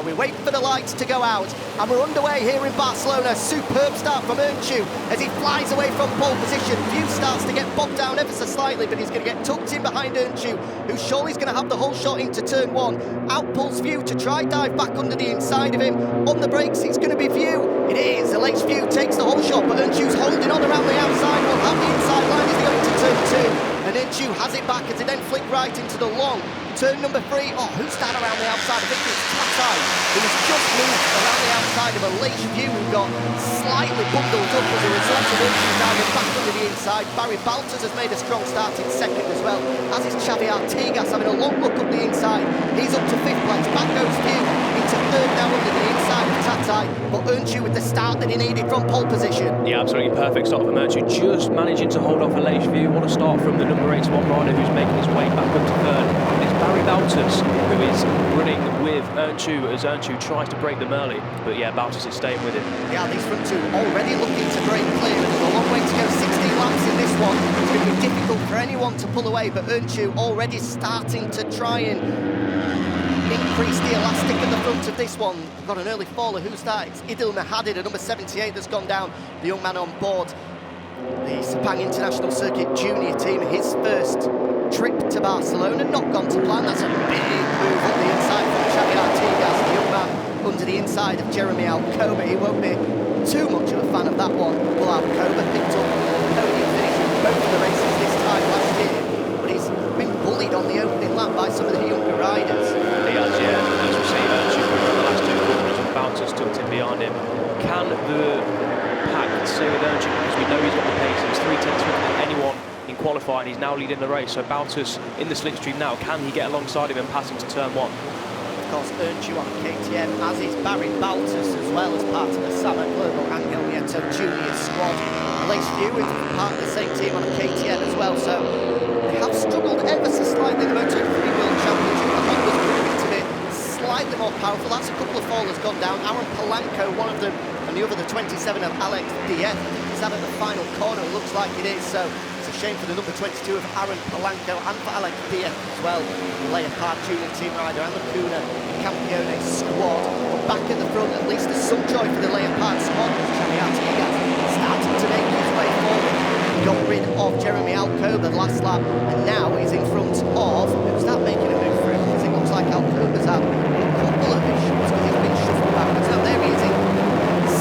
We wait for the lights to go out, and we're underway here in Barcelona. Superb start from Earnshaw as he flies away from pole position. View starts to get bogged down ever so slightly, but he's going to get tucked in behind Earnshaw, who surely is going to have the whole shot into turn one. Out pulls View to try dive back under the inside of him. On the brakes, it's going to be View. It is. Aleix View takes the whole shot, but Earnshaw's holding on around the outside. Will have the inside line as they go into turn two. And Earnshaw has it back as he then flick right into the long. Turn number three. Oh, who's that around the outside? I think it's Tatai, who has just moved around the outside of Aleix View, who got slightly bundled up as a result of Earnshaw diving back under the inside. Barry Baltas has made a strong start in second as well, as is Xavi Artigas having a long look up the inside. He's up to fifth place. Back goes View into third now under the inside of Tatai, but Earnshaw with the start that he needed from pole position. Yeah, absolutely perfect start from Earnshaw, just managing to hold off Aleix View. What a start from the number 81 rider who's making his way back up to third. It's Barry Baltas who is running with Earnshaw as Earnshaw tries to break them early, but yeah, Baltas is staying with him. Yeah, these front two already looking to break clear, and there's a long way to go. 16 laps in this one. It's going to be difficult for anyone to pull away, but Earnshaw already starting to try and increase the elastic at the front of this one. We've got an early faller. Who's that? It's Idil Mahadid, a number 78 that's gone down. The young man on board the Sepang International Circuit Junior team, his first trip to Barcelona, not gone to plan. That's a big move on the inside from Xavi Artigas, the young man under the inside of Jeremy Alcoba. He won't be too much of a fan of that one. Well, Alcoba picked up podium finish in both of the races this time last year, but he's been bullied on the opening lap by some of the younger riders. He has, yeah. As we see, Earnshaw in the last two corners with Baltas tucked in behind him. Can the pack stay with Earnshaw, because we know he's got the pace? He's 3/10 quicker than anyone in qualifying. He's now leading the race, so Baltas in the slipstream now. Can he get alongside him and pass him to turn one? Of course, Earnshaw on KTM, as is Barry Baltas, as well as part of the Sama Global Angel Nieto Junior squad. Aleix View is part of the same team on a KTM as well, so they have struggled ever so slightly in the Moto3 World Championship. The Honda's proving to be slightly more powerful. That's a couple of fallers gone down. Aaron Polanco, one of them, and the other, the 27 of Alex Diaz. Is that at the final corner? It looks like it is, so it's a shame for the number 22 of Aaron Polanco and for Alex Diaz as well, the Leopard Junior team rider, and the Lacuna Campione squad. But back at the front, at least there's some joy for the Leopard squad. Xavi Artigas starting to make his way forward. Got rid of Jeremy Alcoba last lap, and now he's in front of, who's that making a move for him? Because it looks like Alcoba's had a couple of issues because he's been shuffled backwards. Now there he is in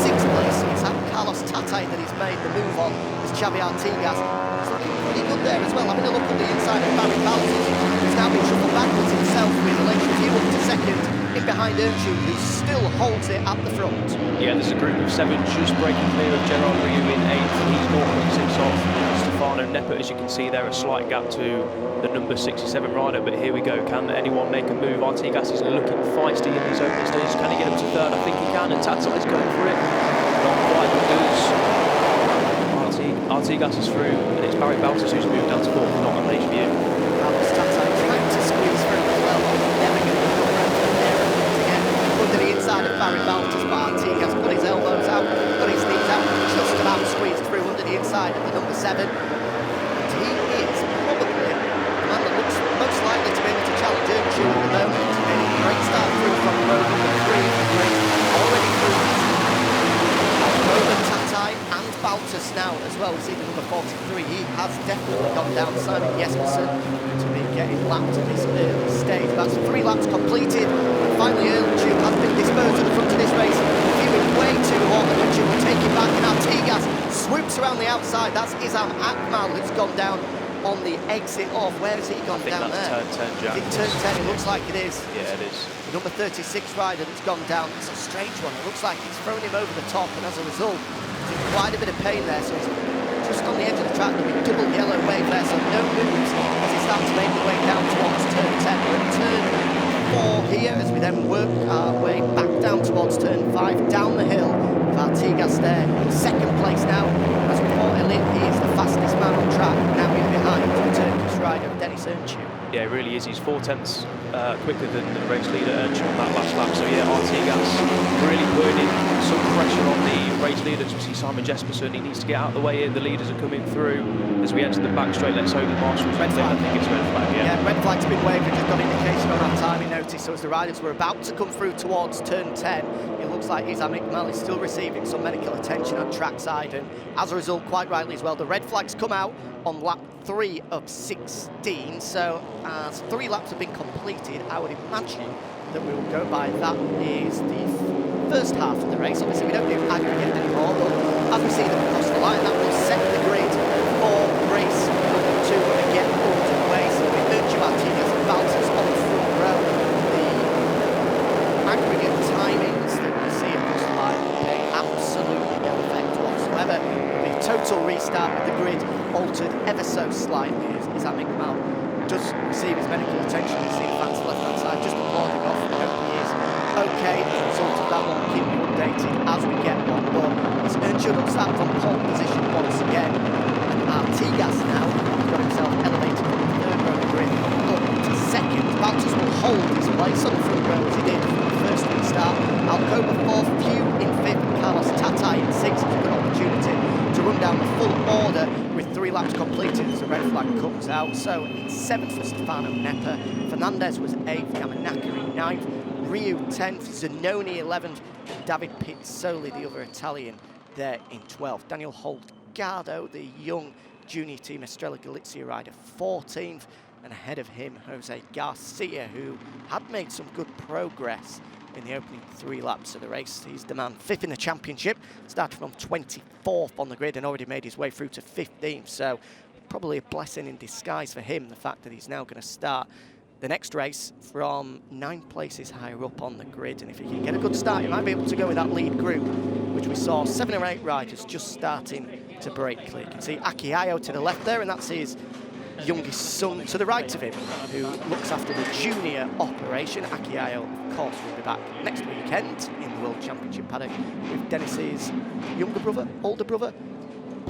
sixth place. It's Carlos Tatai that he's made the move on as Xavi Artigas. He's looking pretty good there as well. Having a look at the inside of Barry Baltas, who's now been shuffled backwards himself with Aleix View up to second, in behind Earnshaw, who still holds it at the front. Yeah, there's a group of 7 just breaking clear of Gerard Riou in 8th. He's 0.6 off Stefano Neppe, as you can see there, a slight gap to the number 67 rider, but here we go. Can anyone make a move? Artigas is looking feisty in these opening stages. Can he get up to third? I think he can, and Tatai's going for it. Not quite, because Artigas is through, and it's Barry Baltas who's moved down to 4th, not Aleix View. Carlos Tatai trying to squeeze through as well. Never going to come around from there again. Under the inside of Barry Baltas, but Artigas got his elbows out, got his knees out, just about squeezed through under the inside of the number 7. And he is probably the man that looks most likely to be able to challenge Earnshaw at the moment. A great start through from row number 3 of the race, already through Alcoba, Tatai and Baltas now as well. We see the number 43, he has definitely gone down. Simon Jespersen to be getting lapped at this early stage. That's 3 laps completed, and finally Earnshaw has been disposed at the front of this race. Feeling way too hot, and Earnshaw will take it back, and Artigas swoops around the outside. That's Isam Akmal who's gone down on the exit off. Where has he gone down there? Turn 10, Jack. It turn 10, it looks like it is. Yeah, it is. The number 36 rider that's gone down. It's a strange one. It looks like it's thrown him over the top, and as a result, he's in quite a bit of pain there. So he's just on the edge of the track. There'll be double yellow wave there, so no moves as he starts to make the way down towards turn 10. We're at turn 4 here as we then work our way back down towards turn 5, down the hill. Artigas there in second place now. As Paul Elliott, he is the fastest man on track. Now he's behind the Turkish rider, Dennis Earnshaw. Yeah, it really is. He's 4/10 quicker than the race leader Earnshaw on that last lap. So yeah, Artigas really putting in some pressure on the race leaders. We see Simon Jesperson, he needs to get out of the way here. The leaders are coming through as we enter the back straight. Let's hope the marshals Red flag. I think it's red flag, Yeah, red flag's been waved. We've just got indication on our timing notice. So as the riders were about to come through towards turn 10, it looks like Isam Ikmal is still receiving some medical attention at trackside, and as a result, quite rightly as well, the red flags come out on lap 3 of 16. So as 3 laps have been completed, I would imagine that we will go by that is the first half of the race. Obviously we don't do aggregate anymore, but as we see them across the line, that will set the grid for race number 2 when we get underway. So we urge you Martinez and Valters on the front row. The aggregate timings that we see across the line pay absolutely no effect whatsoever. The total restart with the grid altered ever so slightly as Isam Ikmal does receive his medical attention. You see the fans left hand side just applauding off. We hope he is okay. As a result of that one, we'll keep you updated as we get on board. It's Earnshaw up start from pole position once again. And Artigas now has got himself elevated from the third row of the grid up to second. Valters will hold his place on the front row as he did from the first restart. Alcoba 4th, Few in 5th, Carlos Tatai in 6th. It's a good opportunity to run down the full order with 3 laps completed as the red flag comes out. So in 7th for Stefano Nepper, Fernandez was 8th, Yamanaka 9th, Ryu 10th, Zanoni 11th, David Pizzoli, the other Italian, there in 12th. Daniel Holgado, the young junior team Estrella Galizia rider, 14th, and ahead of him Jose Garcia, who had made some good progress in the opening 3 laps of the race. He's the man 5th in the championship, started from 24th on the grid and already made his way through to 15th, so probably a blessing in disguise for him, the fact that he's now going to start the next race from 9 places higher up on the grid. And if he can get a good start, he might be able to go with that lead group, which we saw 7 or 8 riders just starting to break clear. You can see Aki Ayo to the left there, and that's his youngest son to the right of him, who looks after the junior operation. Aki Ayo, of course, will be back next weekend in the World Championship paddock with Dennis's younger brother, older brother.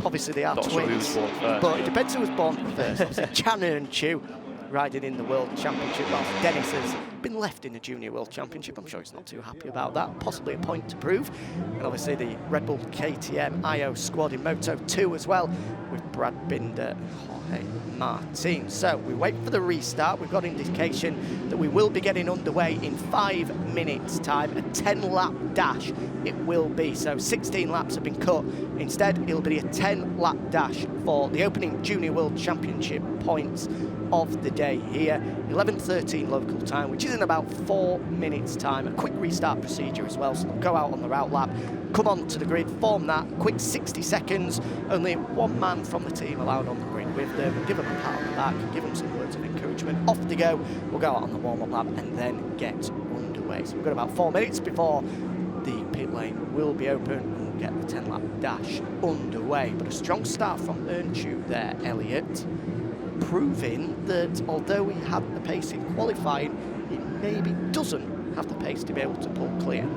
Obviously they are twins, but it depends who was born first. Obviously Chan and Chu riding in the World Championship, whilst Dennis has been left in the Junior World Championship. I'm sure he's not too happy about that, possibly a point to prove. And obviously the Red Bull KTM IO squad in Moto 2 as well, with Brad Binder and Jorge Martin. So we wait for the restart. We've got indication that we will be getting underway in 5 minutes time, a 10-lap dash it will be. So 16 laps have been cut. Instead, it'll be a 10-lap dash for the opening Junior World Championship points of the day here. 11:13 local time, which is in about 4 minutes time. A quick restart procedure as well, so they'll go out on the route lap, come on to the grid, form that, quick 60 seconds, only 1 man from the team allowed on the grid with them, give them a pat on the back, give them some words of encouragement, off they go, we'll go out on the warm-up lap and then get underway. So we've got about 4 minutes before the pit lane will be open and we'll get the 10-lap dash underway. But a strong start from Earnshaw there, Elliot, proving that although he had the pace in qualifying, he maybe doesn't have the pace to be able to pull clear.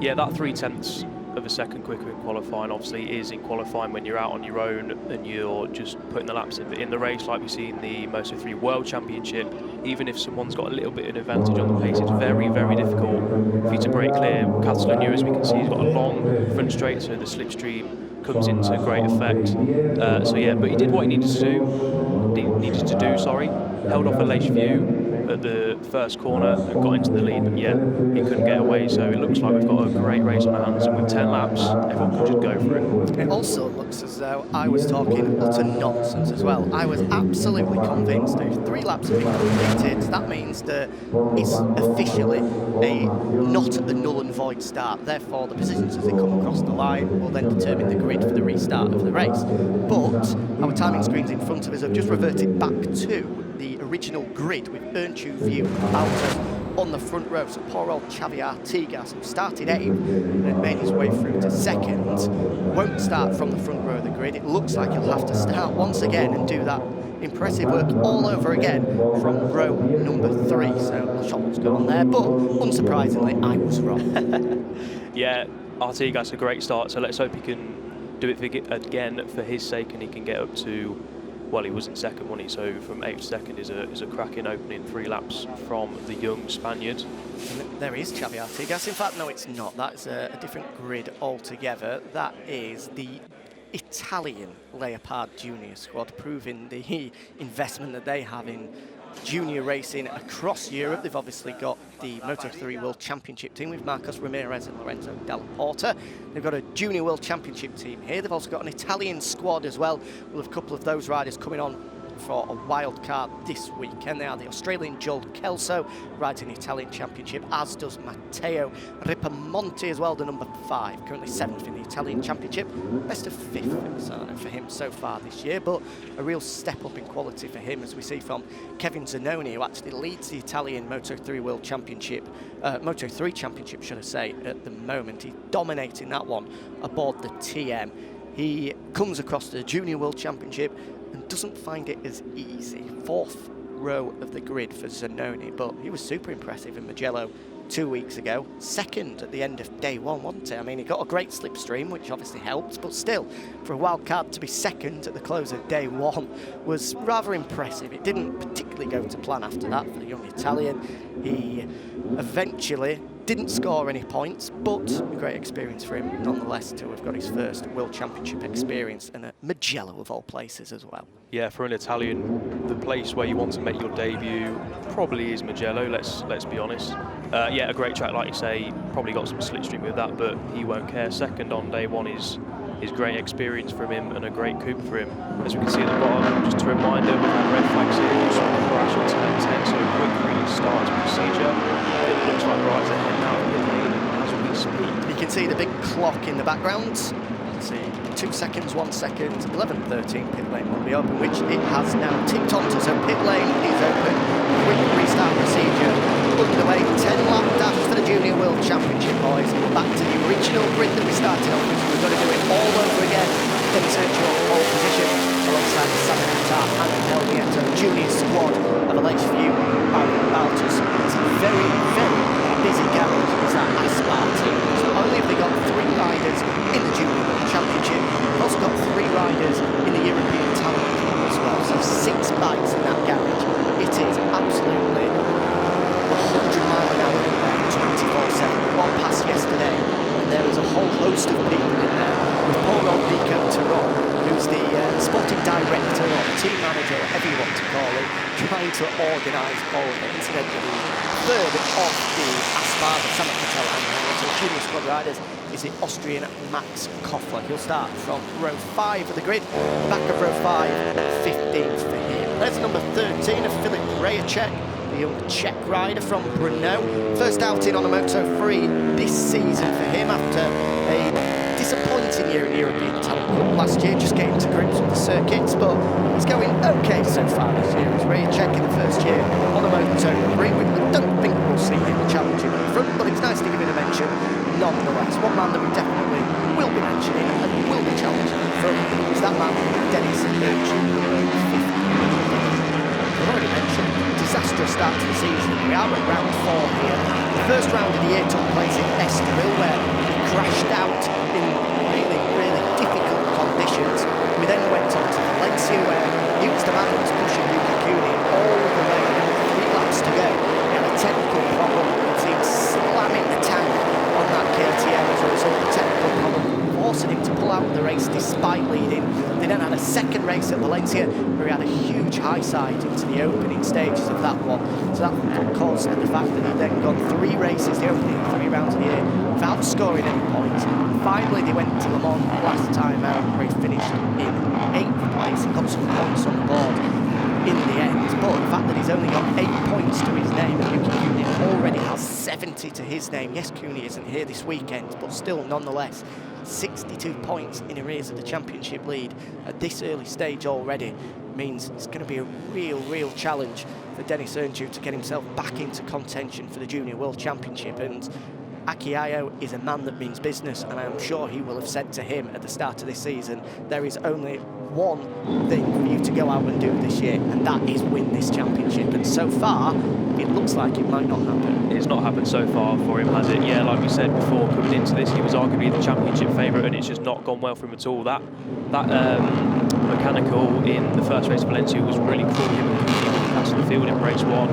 Yeah, that 0.3 of a second quicker in qualifying obviously is in qualifying when you're out on your own and you're just putting the laps in. But in the race, like we see in the Moto 3 World Championship, even if someone's got a little bit of an advantage on the pace, it's very, very difficult for you to break clear. Catalunya, as we can see, he's got a long front straight, so the slipstream comes into great effect. So yeah, but he did what he needed to do. Held off a Leish View at the first corner and got into the lead, but yeah, he couldn't get away. So it looks like we've got a great race on our hands, and with 10 laps, everyone can just go for it. It also looks as though I was talking utter nonsense as well. I was absolutely convinced that if 3 laps have been completed, that means that it's officially not a null and void start. Therefore, the positions as they come across the line will then determine the grid for the restart of the race. But our timing screens in front of us have just reverted back to the original grid with Earnshaw, View and Bowter on the front row. So poor old Xavi Artigas, who started 8th and had made his way through to 2nd, won't start from the front row of the grid. It looks like he'll have to start once again and do that impressive work all over again from row number 3. So not sure what's going on there, but unsurprisingly, I was wrong. Yeah, Artigas a great start, so let's hope he can do it again for his sake and he can get up to well, he was in second, wasn't he? So from 8th to second is a cracking opening, 3 laps from the young Spaniard. And there is Xavi Artigas. In fact, no, it's not. That's a different grid altogether. That is the Italian Leopard Junior squad, proving the investment that they have in junior racing across Europe. They've obviously got the Moto3 World Championship team with Marcos Ramirez and Lorenzo Della Porta. They've got a Junior World Championship team here. They've also got an Italian squad as well, with a couple of those riders coming on for a wild card this weekend. They are the Australian Joel Kelso, rides in the Italian Championship, as does Matteo Ripamonti as well, the number 5, currently 7th in the Italian Championship. Best of 5th in Misano for him so far this year, but a real step up in quality for him, as we see from Kevin Zanoni, who actually leads the Italian Moto3 World Championship, Moto3 Championship, should I say, at the moment. He's dominating that one aboard the TM. He comes across the Junior World Championship and doesn't find it as easy. 4th row of the grid for Zanoni, but he was super impressive in Mugello 2 weeks ago. 2nd at the end of day 1, wasn't he? I mean, he got a great slipstream, which obviously helps, but still, for a wild card to be 2nd at the close of day 1 was rather impressive. It didn't particularly go to plan after that for the young Italian. He eventually didn't score any points, but a great experience for him nonetheless to have got his first World Championship experience, and at Mugello of all places as well. Yeah, for an Italian, the place where you want to make your debut probably is Mugello, let's be honest. Yeah, a great track, like you say, probably got some slipstream with that, but he won't care. 2nd on day 1 is great experience from him and a great coupe for him. As we can see at the bottom, just a reminder, we've had red flags here, just crash on turn 10, so a quick restart procedure. It looks like riders are heading out of pit lane as we speak. You can see the big clock in the background. Let's see, 2 seconds, 1 second, 11:13 pit lane will be open, which it has now ticked onto, so pit lane is open. Quick restart procedure underway. 10-lap dash for the Junior World Championship, boys. Back to the original grid that we started off with. We've got to do it all over again. Then search your pole position alongside the San and Helmietto Junior squad of LHVU Barry Baltus. It's a very, very busy garage, is that Aspar team. So only have they got 3 riders in the Junior World Championship. They've also got 3 riders in the European Talent Cup as well. So 6 bikes in that garage. It is absolutely 100 mile an hour in there, 24/7. One passed yesterday, and there was a whole host of people in there, with Paul Rodrigo Teron, who's the sporting director or team manager, whatever you want to call it, trying to organise all of it. Incidentally, 3rd of the Aspar, the San and Junior squad riders is the Austrian Max Koffler. He'll start from row 5 of the grid, back of row 5, 15th for him. There's number 13 of Filip Rejacek, the young Czech rider from Brno. First outing on a Moto3 this season for him after a disappointing year in the European Talent Cup last year, just getting to grips with the circuits, but he's going okay so far this year. It's Rejacek in the first year on a Moto3. We don't think we'll see him challenging in front, but it's nice to give him a mention nonetheless. One man that we definitely will be mentioning and will be challenging in front is that man, Dennis Urchin. I've already mentioned, disastrous start to the season. We are at round 4 here. The first round of the year took place in Estoril, where he crashed out in really, really difficult conditions. We then went on to Valencia, where he was the man that was pushing Luca Cuni all the way, 3 laps to go. He had a technical problem, it seemed slamming the tank on that KTM as a result of the technical problem, forcing him to pull out of the race despite leading. They then had a second race at Valencia where he had a huge high side into the opening stages of that one. So that caused the fact that he'd then gone 3 races, the opening 3 rounds of the year, without scoring any points. Finally, they went to Le Mans last time out where he finished in 8th place and got some points on the board in the end. But the fact that he's only got 8 points to his name, and Yuki Cuni already has 70 to his name. Yes, Cuni isn't here this weekend, but still, nonetheless, 62 points in arrears of the championship lead at this early stage already means it's going to be a real challenge for Dennis Urchin to get himself back into contention for the Junior World Championship. And Aki Ayo is a man that means business, and I'm sure he will have said to him at the start of this season, there is only one thing for you to go out and do this year, and that is win this championship. And so far, it looks like it might not happen. It's not happened so far for him, has it? Yeah, like we said before, coming into this, he was arguably the championship favourite, and it's just not gone well for him at all. That mechanical in the first race of Valencia was really cool. Him and Cooney passed the field in race 1,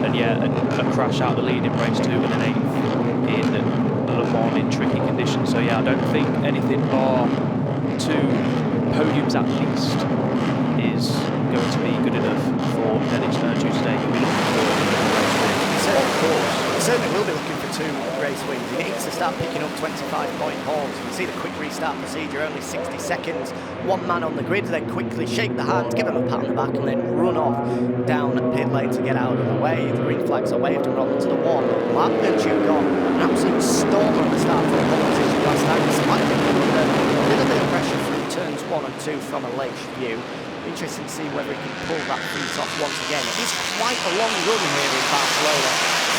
and yeah, a crash out the lead in race 2 and an 8th in Le Mans in tricky conditions. So yeah, I don't think anything bar 2 podiums at least is going to be good enough for Dennis Ernst today. He'll be looking for a race win. Of course. Certainly will be looking for 2 race wins. He needs to start picking up 25-point hauls. You can see the quick restart procedure, only 60 seconds. One man on the grid, then quickly shake the hands, give him a pat on the back, and then run off down pit lane to get out of the way. The green flags are waved and run to the wall. Ernst got an absolute storm on the start for the competition last night, despite being under a little bit of pressure through turns 1 and 2 from a late view. Interesting to see whether he can pull that feet off once again. It is quite a long run here in Barcelona,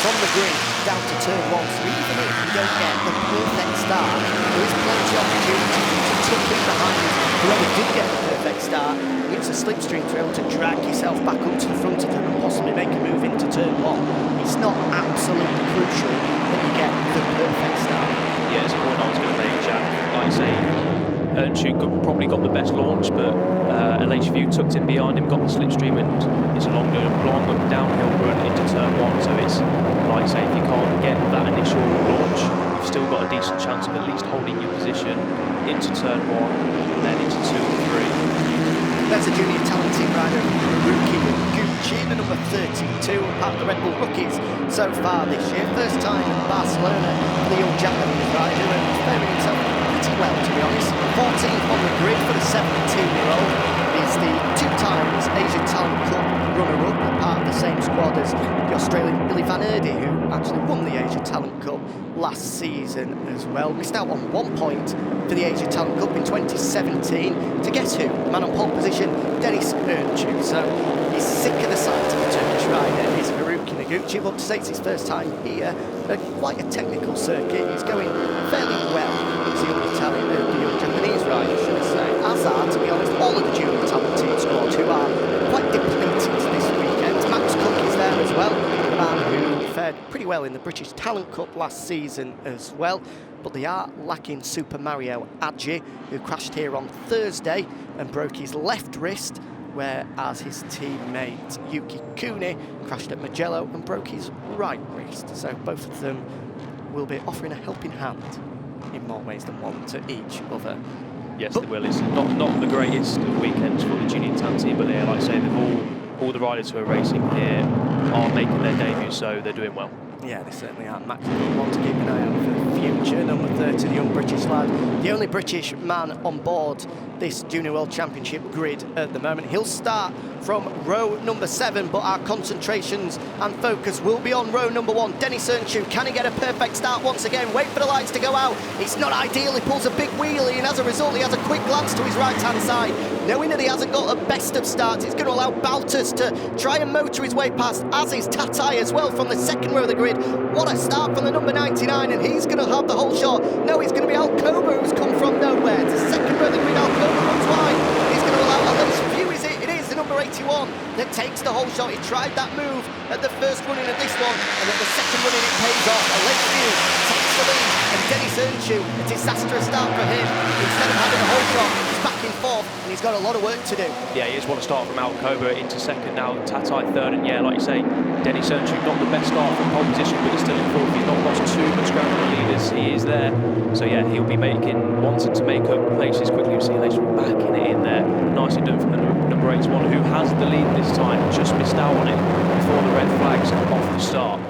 from the grid down to turn 1, so even if you don't get the perfect start, there is plenty of opportunity to tuck in behind whoever did get the perfect start. Use the slipstream to be able to drag yourself back up to the front of them and possibly make a move into turn 1. It's not absolutely crucial that you get the perfect start. Yeah, it's a point I was going to make, Jack. Like I say, Ernst probably got the best launch, but LHV tucked in behind him, got the slipstream, and it's a long downhill run into turn 1. So it's, like I say, if you can't get that initial launch, you've still got a decent chance of at least holding your position into turn 1, and then into 2 and 3. There's a junior talent team rider, rookie Gucci, the number 32, part of the Red Bull rookies so far this year. First time in Barcelona for the young Japanese rider, and faring himself pretty well, to be honest. 14th on the grid for the 17-year-old. He's the 2 times Asia Talent Cup runner-up, part of the same squad as the Australian Billy Van Erde, who actually won the Asia Talent Cup last season as well. Missed out on 1 point for the Asia Talent Cup in 2017 to guess who? The man on pole position, Dennis Ernst. So he's sick of the sight of the Turkish rider. He's Haruki Noguchi, but to say it's his first time here, quite a technical circuit. He's going fairly well. He's the young Italian, the young Japanese rider, should I say. As are, to be honest, all of the junior talent team squad who are quite depleted this weekend. Max Cook is there as well, the man who fared pretty well in the British Talent Cup last season as well. But they are lacking Super Mario Adji, who crashed here on Thursday and broke his left wrist, whereas his teammate Yuki Kune crashed at Mugello and broke his right wrist. So both of them will be offering a helping hand in more ways than one to each other. Yes, they will. It's not the greatest of weekends for the junior talent team, but like I say, all the riders who are racing here are making their debut, so they're doing well. Yeah, they certainly are. Max will want to keep an eye out for the future. Number 30, the young British lad, the only British man on board this Junior World Championship grid at the moment. He'll start from row number 7, but our concentrations and focus will be on row number 1. Dennis Ernst, can he get a perfect start once again? Wait for the lights to go out. It's not ideal. He pulls a big wheelie, and as a result, he has a quick glance to his right-hand side. Knowing that he hasn't got a best of starts, it's going to allow Baltus to try and motor his way past, as is Tatai as well from the second row of the grid. What a start from the number 99, and he's going to have the whole shot. No, it's going to be Alcoba who's come from nowhere. It's the second row of the grid. Alcoba runs wide. He's going to allow Alex View, is it? It is the number 81 that takes the whole shot. He tried that move at the first running of this one, and at the second running it pays off. Alex View takes the lead, and Dennis Ernst, a disastrous start for him. Instead of having a whole shot, he's back in 4th, and he's got a lot of work to do. Yeah, he just want to start from Alcoba into 2nd now, Tatai 3rd, and yeah, like you say, Dennis Ernst, not the best start from pole position, but he's still in 4th. He's not lost too much ground on the leaders. He is there. So yeah, he'll be wanting to make up places quickly. We'll see later backing it in there. Nicely done from the number 81, who has the lead this time, just missed out on it before the red flags off the start.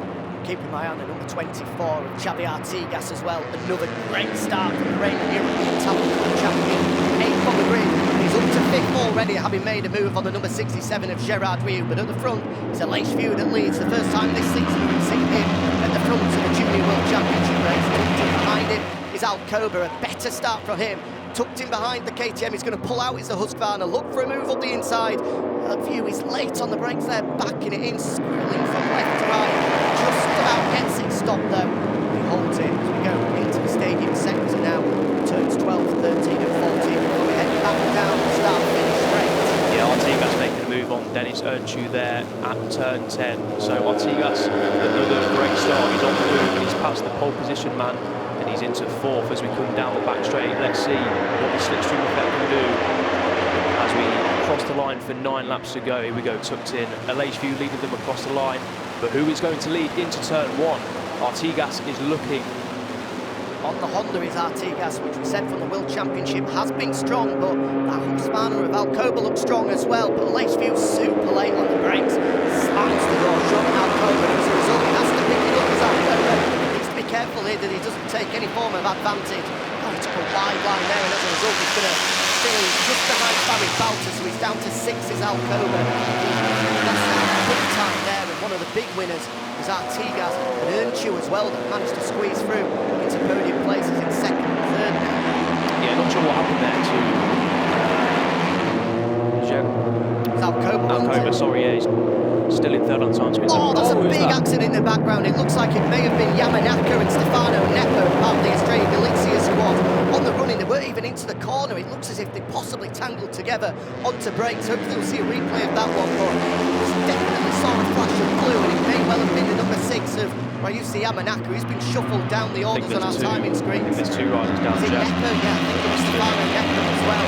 Keeping my eye on the number 24 of Xavi Artigas as well. Another great start from the reigning European Talent Cup champion. 8th on the grid. He's up to 5th already, having made a move on the number 67 of Gerard Rieu. But at the front, it's Aleix View that leads. The first time this season we've seen him at the front of the Junior World Championship race. Tucked in behind him is Alcoba. A better start from him. Tucked in behind the KTM, he's going to pull out. It's the Husqvarna. Look for a move up the inside. View is late on the brakes there, backing it in, squirreling from left to right. Just about gets it stopped though. He holds it as we go into the stadium sector now. Turns 12, 13 and 14. We're heading back down the start finish straight. Yeah, Artigas making a move on Dennis Ernst there at turn 10. So Artigas, another great start. He's on the move, he's past the pole position man, and he's into 4th as we come down the back straight. Let's see what the slipstream effect can do as we cross the line for 9 laps to go. Here we go, tucked in. LHV leading them across the line. But who is going to lead into turn 1? Artigas is looking. On the Honda is Artigas, which we said from the World Championship has been strong, but that Husqvarna of Alcoba looks strong as well. But Laceview super late on the brakes, slams the door shut on Alcoba, and as a result he has to pick it up as Alcoba. He needs to be careful here that he doesn't take any form of advantage. Oh, he took a wide line there, and as a result he's going to still just behind Barry Balter, so he's down to 6 is Alcoba. That's big time there, and one of the big winners is Artigas, and Earnshaw as well, that managed to squeeze through into podium places in 2nd and 3rd. Yeah, not sure what happened there to Alcoba, sorry, yeah, he's still in 3rd on time. Oh, that's a big accident in the background. It looks like it may have been Yamanaka and Stefano Nepo, part of the Australian Galizia squad, on the running. They weren't even into the corner. It looks as if they possibly tangled together onto brakes. Hopefully we'll see a replay of that one, but it definitely saw a flash of blue, and it may well have been the number 6 of Ryusi Yamanaka, who's been shuffled down the orders on our timing screens. There's 2 riders down Is it there. Nepo? Yeah, I think it was Stefano Nepo as well.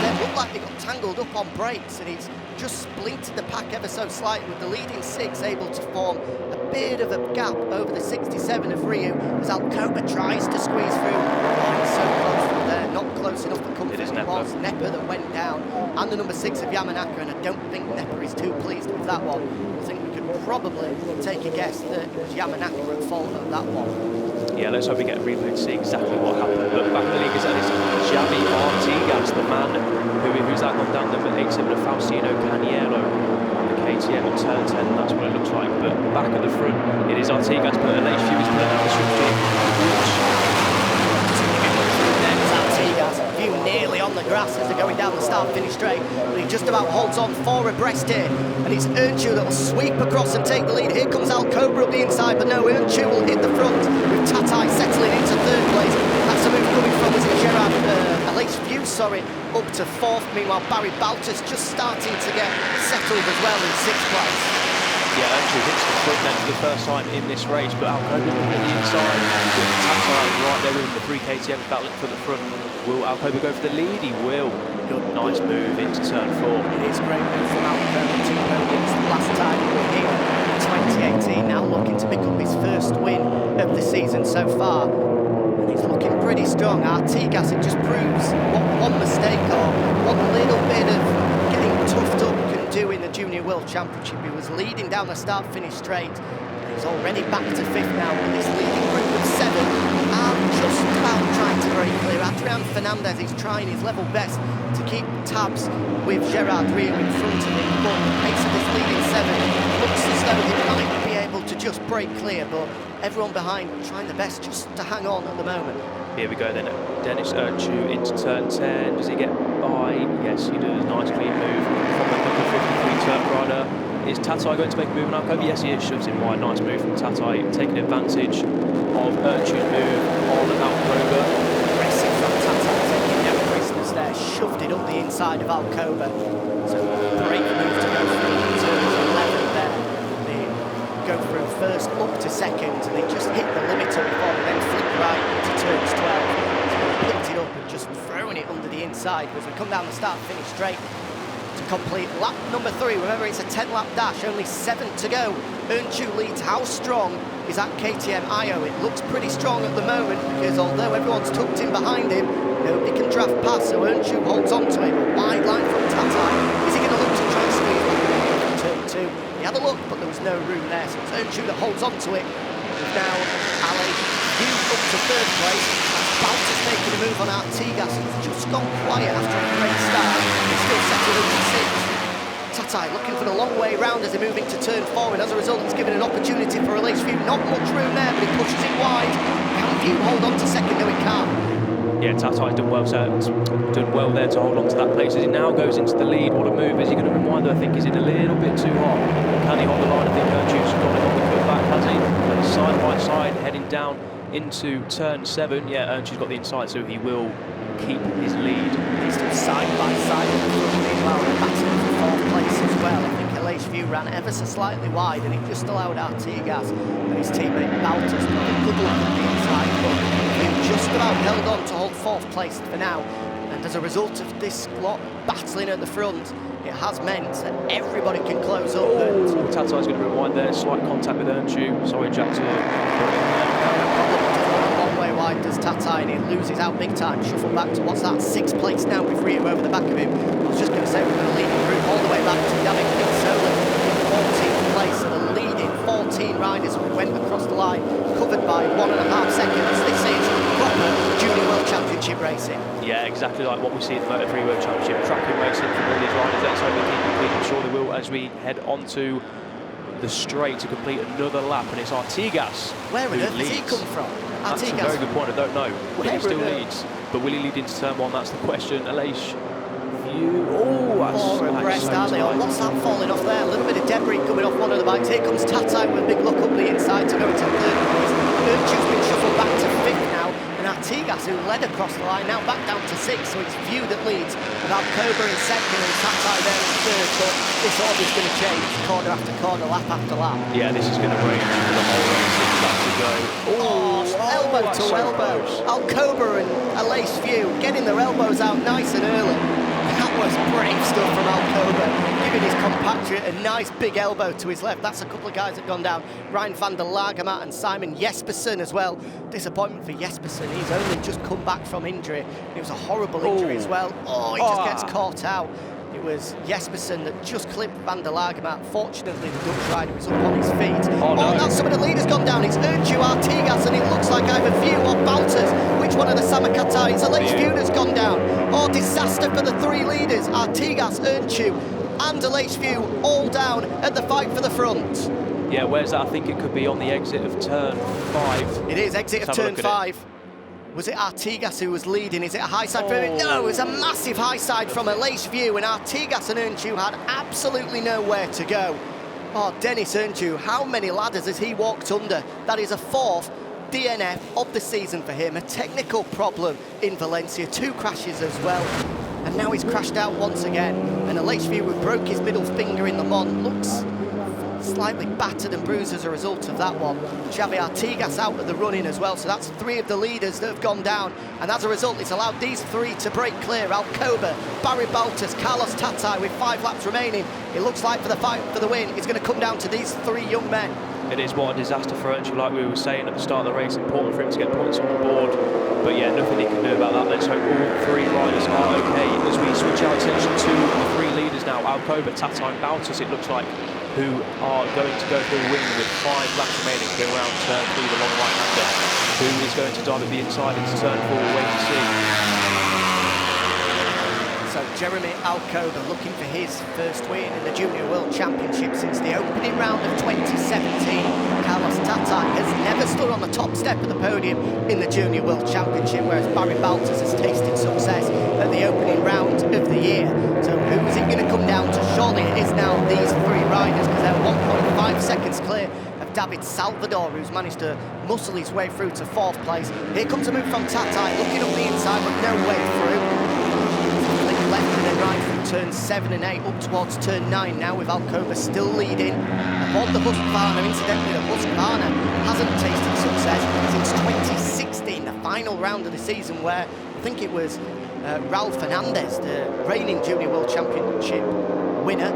They looked like they got tangled up on brakes, and he's just splintered the pack ever so slightly, with the leading 6 able to form a bit of a gap over the 67 of Ryu as Alcoba tries to squeeze through. Oh, he's so close from there, not close enough for comfort. It was Nepo that went down, and the number 6 of Yamanaka, and I don't think Nepo is too pleased with that one. I think we could probably take a guess that it was Yamanaka at fault of that one. Yeah, let's hope we get a replay to see exactly what happened. But back in the league is that it's Javi Artigas, the man who's that gone down number 87 of Faustino Caniero on the KTM at turn 10. That's what it looks like. But back at the front, it is Artigas, but LHV is pulling out the View nearly on the grass as they're going down the start-finish straight, but he just about holds on 4 abreast here, and it's Earnshaw that will sweep across and take the lead. Here comes Alcoba up the inside, but no, Earnshaw will hit the front with Tatai settling into 3rd place. That's a move coming from, was it Gerard, LHV, sorry, up to 4th. Meanwhile, Barry Balter's just starting to get settled as well in 6th place. Yeah, Earnshaw hits the front then for the first time in this race, but Alcoba looking at the inside with Tatai right there with the 3 KTM battling for the front. Will Alcoba go for the lead? He will. Good, nice move into turn 4. It is a great move from Alcoba. 2 podiums the last time we were here in 2018. Now looking to pick up his first win of the season so far. And he's looking pretty strong. Artigas, it just proves what one mistake or one little bit of getting toughed up can do in the Junior World Championship. He was leading down the start-finish straight. He's already back to 5th now with this leading group of 7. And just about trying to break clear. Adrian Fernandez is trying his level best to keep tabs with Gerard Rio in front of him, but the pace of this leading 7 looks as though he might be able to just break clear, but everyone behind trying the best just to hang on at the moment. Here we go then, Dennis Earnshaw into turn 10. Does he get by? Yes, he does. Nice clean move from the number 53 Turk rider. Is Tatai going to make a move on Alcoba? Yes, he is. Shoves in wide. Nice move from Tatai, taking advantage of Earnshaw's move on Alcoba. Aggressive from Tatai, taking no prisoners there. Shoved it up the inside of Alcoba. So break move to go through turns 11 there. They go through first up to 2nd, and they just hit the limiter before they then flip right into turns 12. So they picked it up and just throwing it under the inside as we come down the start-finish straight. Complete lap number 3. Remember, it's a 10-lap dash, only 7 to go. Earnshaw leads. How strong is that KTM IO? It looks pretty strong at the moment, because although everyone's tucked in behind him, nobody can draft past, so Earnshaw holds on to it. A wide line from Tatai. Is he going to look to try and squeeze back into turn 2? He had a look, but there was no room there, so it's Earnshaw that holds on to it. And now Ali Hughes up to 3rd place. Balter's making a move on Artigas, who's just gone quiet after a great start. He's still settled into 6th. Tatai looking for the long way round as they move into turn 4, and as a result it's given an opportunity for a race view. Not much room there, but he pushes it wide. Can View hold on to 2nd? No, he can't. Yeah, Tatai's done well there to hold on to that place as he now goes into the lead. What a move. Is he going to rewind? I think he's in a little bit too hot. Can he hold the line? I think Earnshaw's got it on the cutback, has he? And side by side, heading down into turn 7. Yeah, Earnshaw's got the inside, so he will keep his lead. He's still side by side in the front, meanwhile they're battling for 4th place as well. I think LHV ran ever so slightly wide, and it just allowed Artigas and his teammate Baltus to good luck on the inside, but he just about held on to hold 4th place for now. And as a result of this lot battling at the front, it has meant that everybody can close up. Oh, Tatai's going to rewind there. Slight contact with Earnshaw. Sorry, Jack, to long way wide does Tatai, and he loses out big time. Shuffle back to what's that, 6th place now with Rio over the back of him. I was just going to say we're going to lead the group all the way back to David Pinsola in 14th place. So the leading 14 riders who went across the line, covered by 1.5 seconds. This is proper Junior World Championship racing. Yeah, exactly like what we see in the Moto3 World Championship. Cracking racing from all these riders. Let's hope they keep complete. I'm sure they will as we head onto the straight to complete another lap, and it's Artigas. Where on earth does he come from? That's a very good point. I don't know. But he still leads. But will he lead into turn 1? That's the question. Aleix. Oh, that's abreast, aren't they? What's that falling off there? A little bit of debris coming off one of the bikes. Here comes Tatai with a big look up the inside to go into 3rd place. Earnshaw's been shuffled back to 5th now, and Artigas, who led across the line, now back down to 6th, so it's View that leads, with Alcoba in 2nd and Tatai there in 3rd, but this order's going to change corner after corner, lap after lap. Yeah, this is going to range for the whole race. 6 laps to go. Elbow to elbow. Alcoba and Aleix View getting their elbows out nice and early. That was brave stuff from Alcoba, giving his compatriot a nice big elbow to his left. That's a couple of guys that have gone down. Ryan van der Lagermaat and Simon Jespersen as well. Disappointment for Jespersen. He's only just come back from injury. It was a horrible injury as well. Oh, he just gets caught out. It was Jespersen that just clipped van der Lagermaat. Fortunately, the Dutch rider was up on his feet. Oh, no. Now some of the leaders gone down. It's Earnshaw, Artigas, and it looks like either View or Baltas. Which one of the Samakata? It's Aleix View that's gone down. Oh, disaster for the 3 leaders. Artigas, Earnshaw, and Aleix View all down at the fight for the front. Yeah, where's that? I think it could be on the exit of turn 5. It is, exit of turn 5. Was it Artigas who was leading? Is it a high side from him? No, it was a massive high side from Aleix View, and Artigas and Earnshaw had absolutely nowhere to go. Oh, Dennis Earnshaw, how many ladders has he walked under? That is a 4th DNF of the season for him. A technical problem in Valencia, 2 crashes as well. And now he's crashed out once again. And Aleix View, who broke his middle finger in the Mont, looks slightly battered and bruised as a result of that one. Xavi Artigas out of the running as well, so that's 3 of the leaders that have gone down, and as a result it's allowed these 3 to break clear. Alcoba, Barry Baltas, Carlos Tatai with 5 laps remaining. It looks like for the fight for the win, it's going to come down to these 3 young men. It is what a disaster for Earnshaw, like we were saying at the start of the race. Important for him to get points on the board, but yeah, nothing he can do about that. Let's hope all 3 riders are okay as we switch our attention to the 3 leaders now. Alcoba, Tatai and Baltas, it looks like, who are going to go through a win with 5 laps remaining to go around turn 3, the long right-hander. Who is going to dive at the inside into turn 4? We'll wait to see. So Jeremy Alcoba looking for his first win in the Junior World Championship since the opening round of 2017. Carlos Tatai has never stood on the top step of the podium in the Junior World Championship, whereas Barry Baltas has tasted success at the opening round of the year. So who is it going to come down to? Surely it is now these 3 riders, because they're 1.5 seconds clear of David Salvador, who's managed to muscle his way through to 4th place. Here comes a move from Tatai, looking up the inside but no way through. Left and then right from turn 7 and 8 up towards turn 9 now, with Alcoba still leading. Upon the Husqvarna, incidentally, the Husqvarna hasn't tasted success since 2016, the final round of the season, where I think it was Raul Fernandez, the reigning Junior World Championship winner,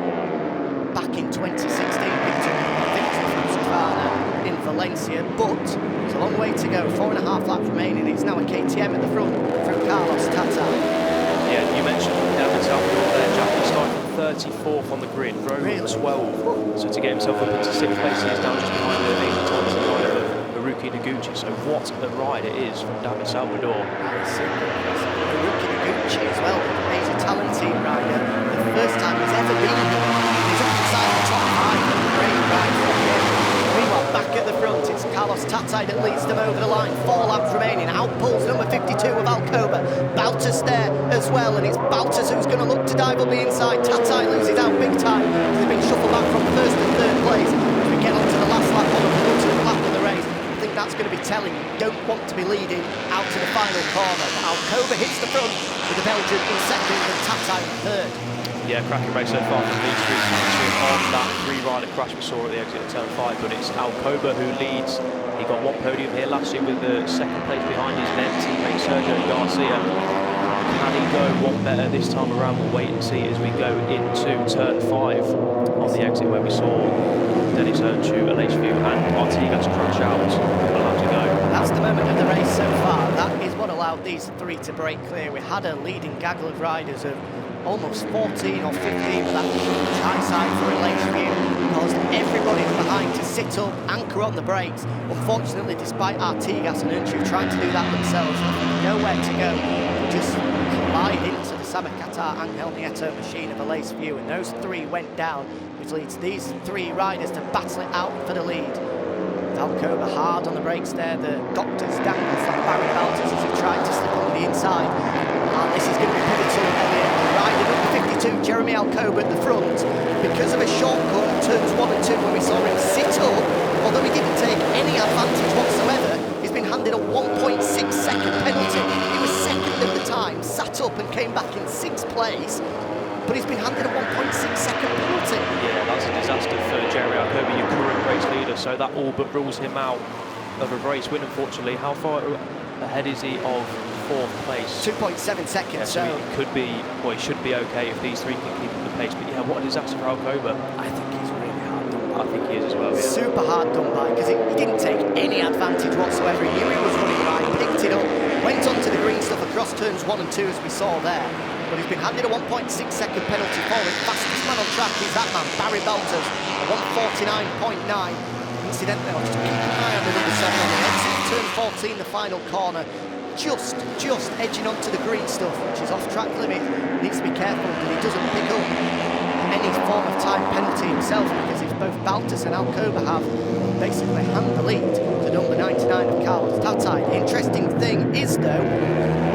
back in 2016, picked up a victory from Husqvarna in Valencia, but it's a long way to go, 4.5 laps remaining. It's now a KTM at the front from Carlos Tatai. Yeah, you mentioned David Salvador there, Jack. He started from 34th on the grid, drove 12. So to get himself up into 6th place, he is down just behind the 80 rider of Haruki Noguchi. So what a ride it is from David Salvador. Haruki Noguchi as well, he's a talent team rider. The first time he's ever been here. He's up inside the top 5, a great ride from him. Meanwhile, back at the front, it's Carlos Tatai that leads them over the line. 4 laps remaining. Out pulls number 52 of Alcoba. Baltas there as well, and it's Baltas who's going to look to dive up the inside. Tatai loses out big time. He's been shuffled back from 1st and 3rd place. As we get on to the last lap on the penultimate lap of the race, I think that's going to be telling. You don't want to be leading out to the final corner. But Alcoba hits the front with the Belgian in 2nd and Tatai in 3rd. Yeah, cracking race so far from these 3 teams on that 3-rider crash we saw at the exit of turn 5, but it's Alcoba who leads. He got 1 podium here last year with the 2nd place behind his then teammate Sergio Garcia. Can he go one better this time around? We'll wait and see as we go into turn 5 on the exit where we saw Dennis Earnshaw, Aleix View and Artigas crash out, allowed to go. That's the moment of the race so far. That is what allowed these three to break clear. We had a leading gaggle of riders of almost 14 or 15, but that huge high side for Aleix View caused everybody behind to sit up, anchor on the brakes. Unfortunately, despite Artigas and Earnshaw trying to do that themselves, nowhere to go, just collide into the Saber Qatar Angel Nieto machine of Aleix View, and those three went down, which leads these three riders to battle it out for the lead. Alcoba hard on the brakes there, the doctor's dangle from Barry Baltus as he tried to slip on the inside. And this is going to be pivotal here. Rider number 52, Jeremy Alcoba at the front, because of a shortcut at turns 1 and 2 when we saw him sit up, although he didn't take any advantage whatsoever, he's been handed a 1.6 second penalty. He was second at the time, sat up and came back in 6th place. But he's been handed a 1.6 second penalty. Yeah, that's a disaster for Jeremy Alcoba, your current race leader, so that all but rules him out of a race win, unfortunately. How far ahead is he of 4th place? 2.7 seconds. Yeah, so he could be, well, he should be okay if these three can keep up the pace. But yeah, what a disaster for Alcoba. I think he's really hard done by. I think he is as well, yeah. Super hard done by, because he didn't take any advantage whatsoever. He knew he was running right, picked it up, went onto the green stuff across turns 1 and 2 as we saw there. But he's been handed a 1.6 second penalty for it. Fastest man on track is that man, Barry Baltus, a 1:49.9. Incidentally, I'll just keep an eye on the number 7 on the exit. Turn 14, the final corner. Just edging onto the green stuff, which is off track limit. Needs to be careful that he doesn't pick up any form of time penalty himself, because if both Baltus and Alcoba have, basically hand the lead to number 99 of Carlos Tatai. The interesting thing is, though,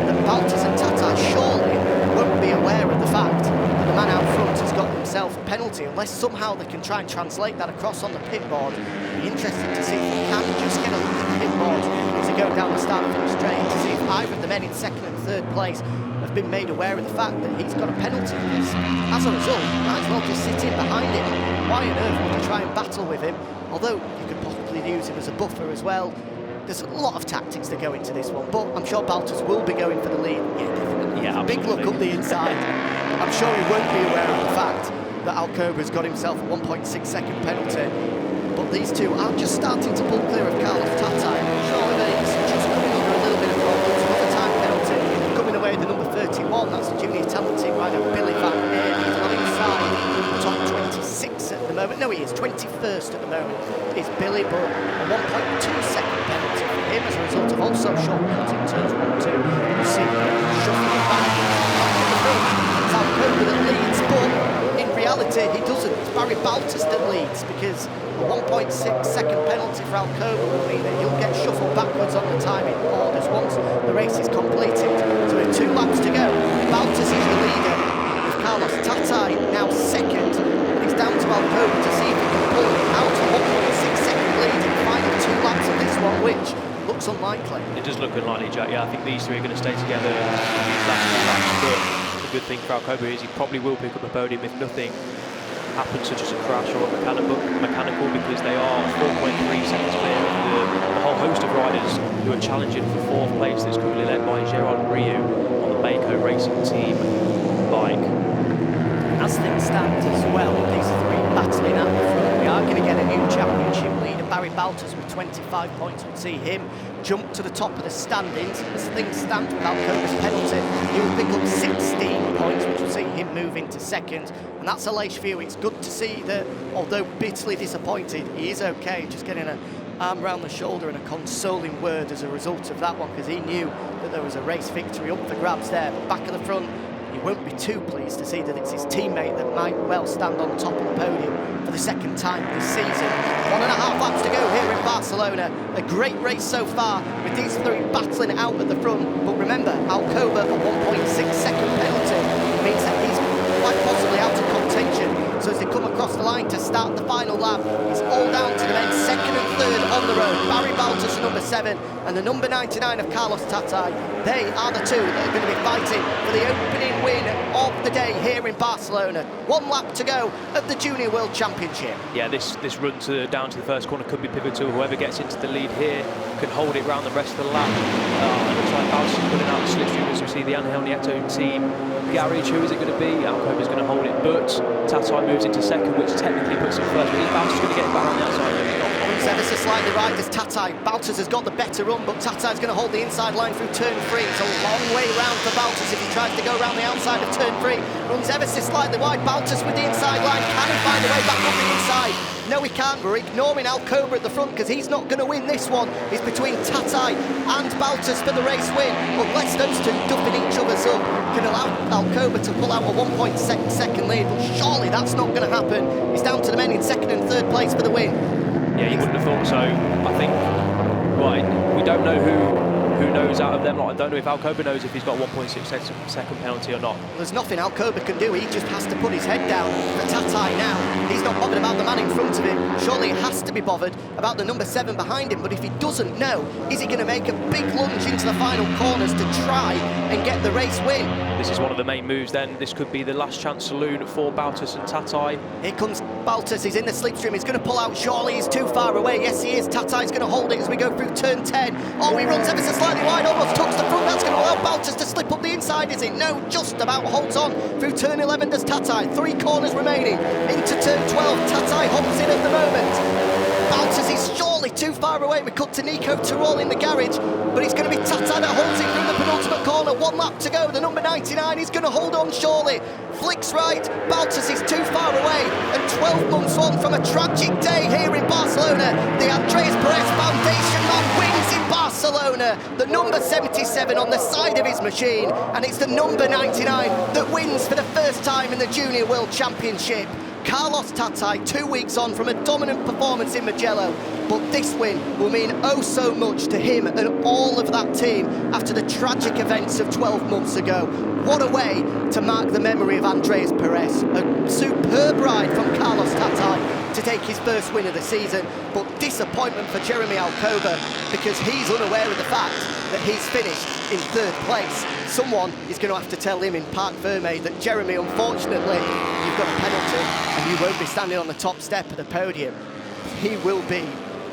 that Baltus and Tatai surely won't be aware of the fact that the man out front has got himself a penalty, unless somehow they can try and translate that across on the pit board. It'll be interesting to see if they can just get a look at the pit board as they go down the start of the straight, to see if either of the men in 2nd and 3rd place have been made aware of the fact that he's got a penalty. Because as a result, might as well just sit in behind him. Why on earth would you try and battle with him? Although you could possibly use him as a buffer as well. There's a lot of tactics that go into this one, but I'm sure Baltus will be going for the lead. Yeah, definitely. Yeah, big look up the inside. I'm sure he won't be aware of the fact that Alcoba's got himself a 1.6 second penalty. But these two are just starting to pull clear of Carlos Tatai. Charlie Bates just coming under a little bit of problems. Another time penalty coming away, the number 31. That's the junior talent team rider Billy Van Aert. He's on inside, top 26 at the moment. No, he is 21st at the moment. Is Billy, but a 1.2 second penalty for him as a result of also shortcutting turns 1 and 2. You see, shuffling back in the front. It's Alcoba that leads, but in reality, he doesn't. It's Barry Baltus that leads, because a 1.6 second penalty for Alcoba will mean that he'll get shuffled backwards on the timing orders once the race is completed. So with 2 laps to go, Baltus is the leader, with Carlos Tatai now 2nd. And he's down to Alcoba to see if he can pull it out to 1.6 second lead in the final 2 laps of this one, which looks unlikely. It does look unlikely, Jack. Yeah, I think these three are going to stay together these last 2 laps. But the good thing for Alcoba is he probably will pick up the podium if nothing happens, such as a crash or a mechanical, because they are 4.3 seconds clear of the whole host of riders who are challenging for 4th place. That's currently led by Gerard Rieu on the Baco Racing Team bike. As things stand as well, these three battling at the front, we are going to get a new championship leader. Barry Baltus with 25 points. We'll see him jump to the top of the standings. As things stand without Alcoba's penalty, he will pick up 16 points, which will see him move into 2nd. And that's Aleix View. It's good to see that, although bitterly disappointed, he is okay, just getting an arm round the shoulder and a consoling word as a result of that one, because he knew that there was a race victory up for grabs there. Back of the front, he won't be too pleased to see that it's his teammate that might well stand on top of the podium for the 2nd time this season. 1.5 laps to go here in Barcelona. A great race so far, with these three battling it out at the front. But remember, Alcoba, a 1.6 second penalty means that he's quite possibly out of contention. So as they come across the line to start the final lap, it's all down to the men 2nd and 3rd on the road. Barry Baltus, number 7, and the number 99 of Carlos Tatai. They are the two that are going to be fighting for the opening win of the day here in Barcelona. 1 lap to go of the Junior World Championship. Yeah, this run down to the first corner could be pivotal. Whoever gets into the lead here can hold it round the rest of the lap. And looks like Baltus is putting out the slipstream as we obviously the Angel Nieto team garage. Who is it going to be? Alcoba's going to hold it, but Tatai moves into second, which technically puts him first. But Baltasar's going to get it back on the outside. Runs ever so slightly right as Tatai. Baltasar's got the better run, but Tatai's going to hold the inside line through turn 3. It's a long way round for Baltas if he tries to go around the outside of turn 3. Runs ever so slightly wide. Baltas with the inside line. Can he find a way back up the inside? No, he can't. We're ignoring Alcoba at the front because he's not going to win this one. It's between Tatai and Baltas for the race win. Unless those two duffing each other's up can allow Alcoba to pull out a 1.6-second lead. But surely that's not going to happen. He's down to the men in second and third place for the win. Yeah, you wouldn't have thought so. I think, well, we don't know who knows out of them. Like, I don't know if Alcoba knows if he's got a 1.6-second penalty or not. There's nothing Alcoba can do. He just has to put his head down. For Tatai now, he's not bothered about the man in front of him. Surely he has to be bothered about the number 7 behind him. But if he doesn't know, is he going to make a big lunge into the final corners to try and get the race win? This is one of the main moves then. This could be the last chance saloon for Baltas and Tatai. Here comes Baltas. He's in the slipstream. He's going to pull out. Surely he's too far away. Yes, he is. Tatai's going to hold it as we go through turn 10. Oh, he runs ever so slightly wide, almost tucks the front. That's going to allow Baltas to slip up the inside, is it? No, just about holds on. Through turn 11 does Tatai. 3 corners remaining. Into turn 12. Tatai hops in at the moment. Baltas is surely too far away. We cut to Nico Terol in the garage, but it's going to be Tatai that holds it through the penultimate corner. 1 lap to go. The number 99 is going to hold on surely. Flicks right. Baltas is too far away. And 12 months on from a tragic day here in Barcelona, the Andreas Perez Foundation man wins in Barcelona. The number 77 on the side of his machine, and it's the number 99 that wins for the first time in the Junior World Championship. Carlos Tatai, 2 weeks on from a dominant performance in Mugello, but this win will mean oh so much to him and all of that team after the tragic events of 12 months ago. What a way to mark the memory of Andreas Perez. A superb ride from Carlos Tatai to take his first win of the season, but disappointment for Jeremy Alcoba because he's unaware of the fact that he's finished in 3rd place. Someone is going to have to tell him in Parc Fermé that, Jeremy, unfortunately, you've got a penalty and you won't be standing on the top step of the podium. He will be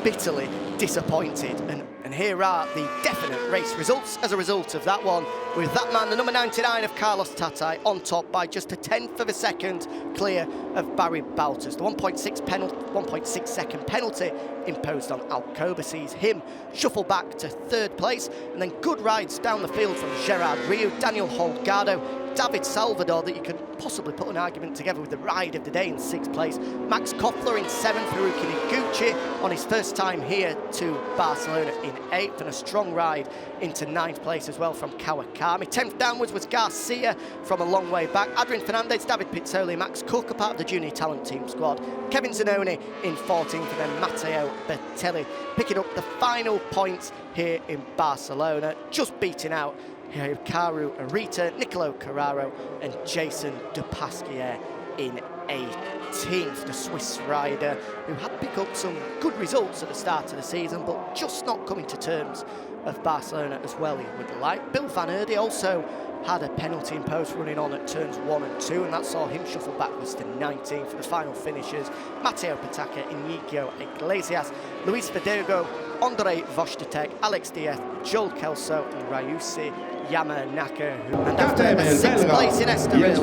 bitterly disappointed, and here are the definite race results as a result of that one, with that man, the number 99 of Carlos Tatai, on top by just a 1/10 of a second clear of Barry Baltas. The 1.6 second penalty imposed on Alcoba sees him shuffle back to 3rd place, and then good rides down the field from Gerard Riou, Daniel Holgado, David Salvador, that you could possibly put an argument together with the ride of the day in 6th place. Max Koffler in 7th, Haruki Noguchi on his first time here to Barcelona in 8th, and a strong ride into 9th place as well from Kawakami. 10th downwards was Garcia from a long way back. Adrian Fernandez, David Pizzoli, Max Cook, a part of the junior talent team squad. Kevin Zanoni in 14th, and then Matteo Bertelli picking up the final points here in Barcelona, just beating out Hikaru Arita, Nicolo Carraro and Jason Dupasquier in 18th. The Swiss rider who had picked up some good results at the start of the season, but just not coming to terms of Barcelona as well he would like. Bill Van Erde also had a penalty imposed running on at turns 1 and 2, and that saw him shuffle backwards to 19th for the final finishers. Matteo Pataka, Inigo Iglesias, Luis Verdugo, Andrei Voshtatek, Alex Diaz, Joel Kelso and Ryusi Yamanaka, and after a 6th place in Estoril,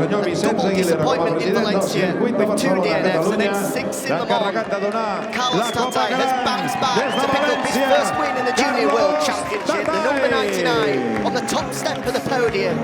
a double disappointment in Valencia with 2 DNFs and then 6 in Le Mans, Carlos Tatai has bounced back to pick up his first win in the Junior World Championship, the number 99 on the top step of the podium.